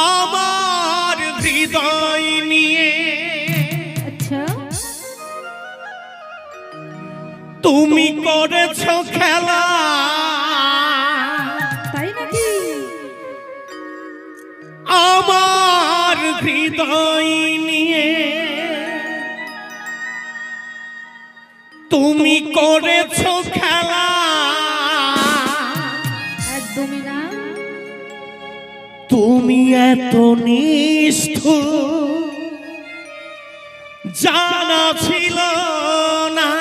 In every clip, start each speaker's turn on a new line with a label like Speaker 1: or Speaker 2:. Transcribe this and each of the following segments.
Speaker 1: আমার হৃদয় নিয়ে
Speaker 2: আচ্ছা
Speaker 1: তুমি করেছো খেলা,
Speaker 2: তাই নাকি?
Speaker 1: আমার হৃদয় নিয়ে তুমি করেছো খেলা।
Speaker 2: একদমই না।
Speaker 1: তুমি এত নিষ্ঠুর জানা ছিল না।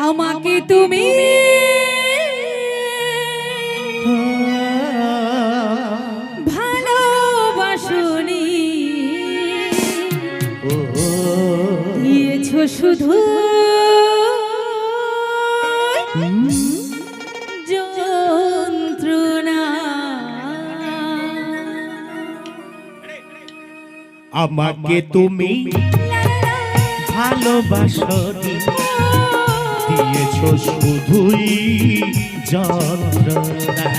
Speaker 2: আমাকে তুমি ভালোবাসনি, দিয়েছো শুধু যন্ত্রণা।
Speaker 1: আমাকে তুমি ভালোবাসনি, দিয়েছো শুধুই যন্ত্রণা।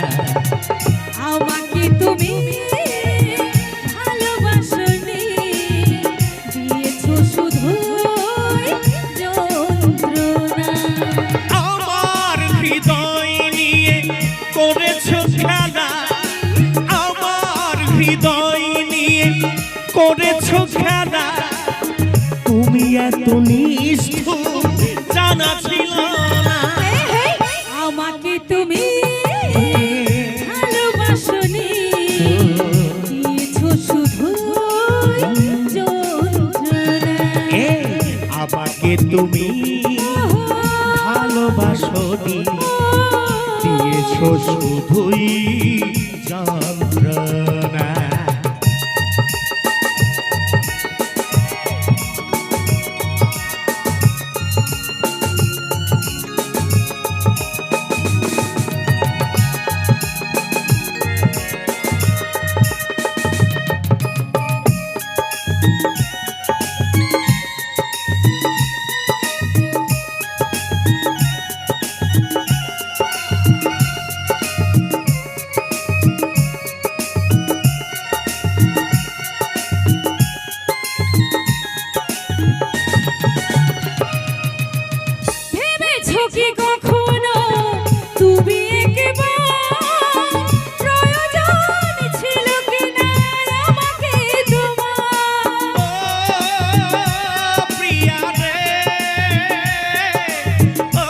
Speaker 2: আমাকে তুমি ভালোবাসনি, দিয়েছো শুধু যন্ত্রণা।
Speaker 1: আমার হৃদয় নিয়ে করেছো খেলা, আমার হৃদয় নিয়ে করেছো খেলা। তুমি এত নিষ্ঠুর জানা ছিল না।
Speaker 2: আমাকে তুমি ভালোবাসনি, দিয়েছো শুধু যন্ত্রণা।
Speaker 1: আমাকে তুমি ভালোবাসনি, দিয়েছো শুধুই যন্ত্রণা।
Speaker 2: ভেবেছো কি কখনো তুমি একবার প্রয়োজন ছিল কিনা আমাকে তোমার?
Speaker 1: প্রিয়া রে, ও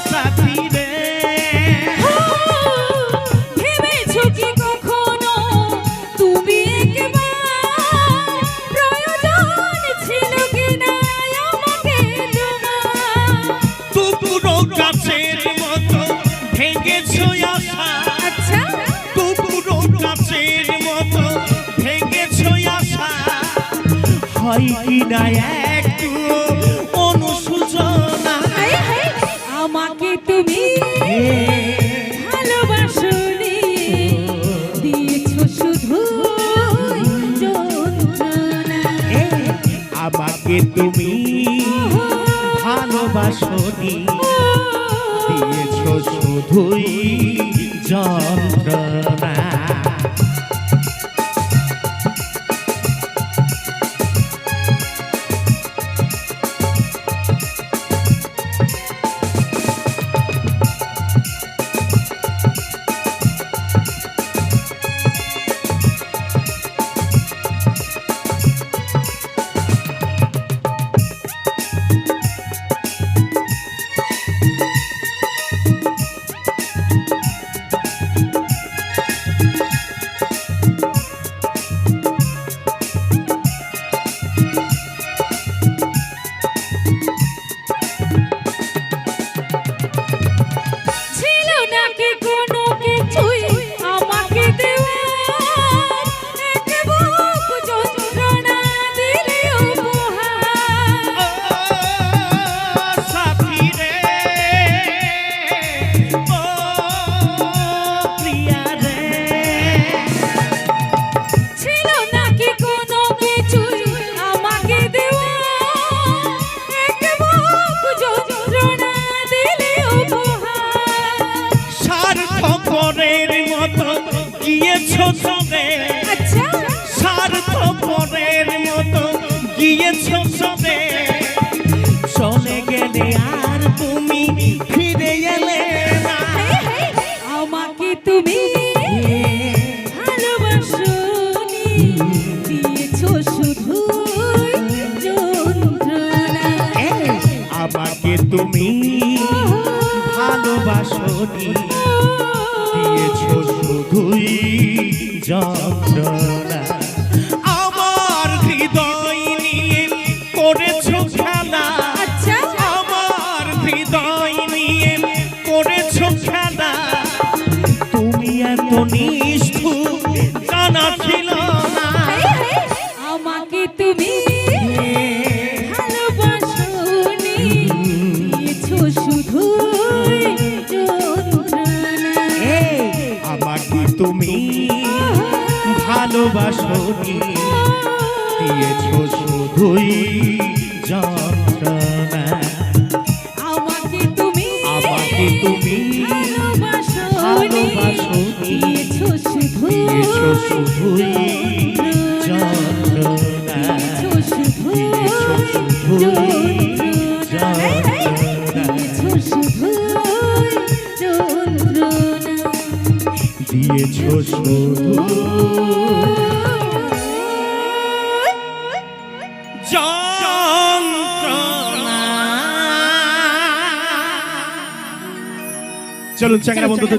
Speaker 1: সাথী রে,
Speaker 2: ভেবেছো কি কখনো তুমি একবার প্রয়োজন ছিল কিনা আমাকে তোমার?
Speaker 1: টুকরো গাছের মতো ভেঙেছো আশা,
Speaker 2: আচ্ছা
Speaker 1: টুকরো গাছের মতো ভেঙেছো আশা। হয় কি না একটু অনুশোচনা।
Speaker 2: আমাকে তুমি ভালোবাসনি, দিয়েছো শুধু যন্ত্রণা।
Speaker 1: আমাকে তুমি ভালোবাসনি, দিয়েছো শুধুই যন্ত্রণা। চলে গেলে আর তুমি ফিরে এলে না।
Speaker 2: আমাকে তুমি ভালোবাসোনি, দিয়েছো শুধু যন্ত্রণা।
Speaker 1: আমাকে তুমি ভালোবাসোনি, দিয়েছো শুধুই যন্ত্রণা। আমার হৃদয় নিয়ে করেছো খেলা,
Speaker 2: আচ্ছা
Speaker 1: আমার হৃদয় নিয়ে করেছো খেলা। তুমি এত নিষ্ঠুর জানা ছিল না।
Speaker 2: আমাকে তুমি ভালোবাসোনি, দিয়েছো শুধু যন্ত্রণা।
Speaker 1: আমাকে তুমি ভালোবাসোনি, দিয়েছো শুধুই যন্ত্রণা।
Speaker 2: আমাকে তুমি
Speaker 1: ভালোবাসোনি,
Speaker 2: দিয়েছো শুধু
Speaker 1: দিয়েছো শুধুই যন্ত্রণা।
Speaker 2: দিয়েছো
Speaker 1: শুধুই যন্ত্রণা।
Speaker 2: দিয়েছো শুধু যন্ত্রণা।
Speaker 1: দিয়েছো শুধু যন্ত্রণা। চলুন চ্যাংড়া বন্ধুদের